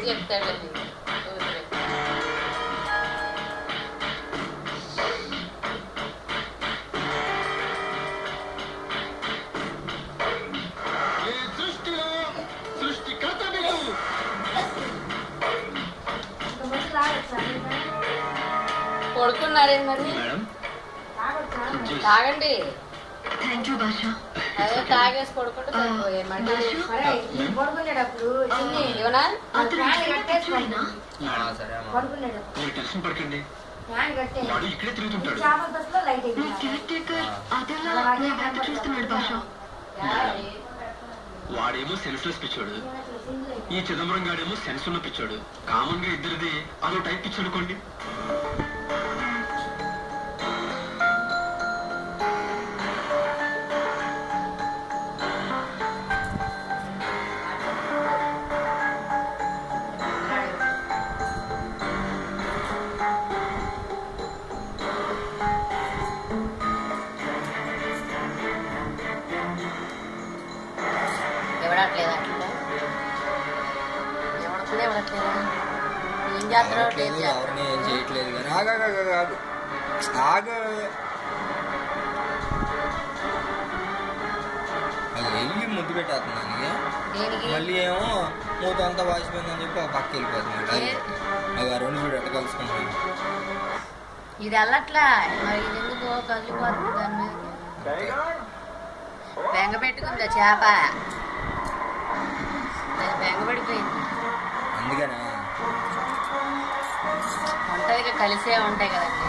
చెప్తాడండి పడుకున్నారేందండి తాగండి అదే తాగేసి పడుకుంటే సరిపోయేమంటే పడుకునేటప్పుడు వాడేమో సెన్స్లెస్ పిచ్చోడు, ఈ చిదంబరం గాడేమో సెన్స్ ఉన్న పిచ్చోడు. కామన్ గా ఇద్దరిది అదో టైప్ పిచ్చి అనుకోండి. ఎవరిని ఏం చేయట్లేదు కానీ ఆగు అది వెళ్ళి ముద్దు పెట్టేస్తున్నాను. మళ్ళీ ఏమో మూత అంతా వాసిపోయిందని చెప్పి ఒక పక్క వెళ్ళిపోతున్నాడు. అది ఆ రెండు చూడు ఎట్ట కలుసుకుంటాను. ఇది వెళ్ళట్లా మరి ఇది ఎందుకు కలిసిపోతుంది దాన్ని బెంగ పెట్టుకుందా చేప బెంగ పడిపోయింది. అందుకనా ఒంటరిగా కలిసే ఉంటాయి కదండి.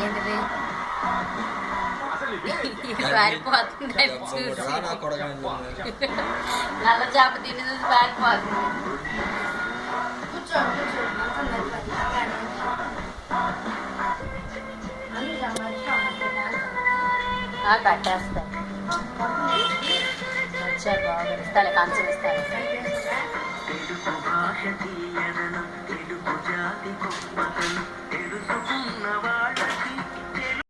ఏంటిది పారిపోతుంది నల్ల చేప తిని చూసి పారిపోతుంది. కట్టేస్తా వచ్చారు బాగా ఇస్తాలే కంచం ఇస్తాను.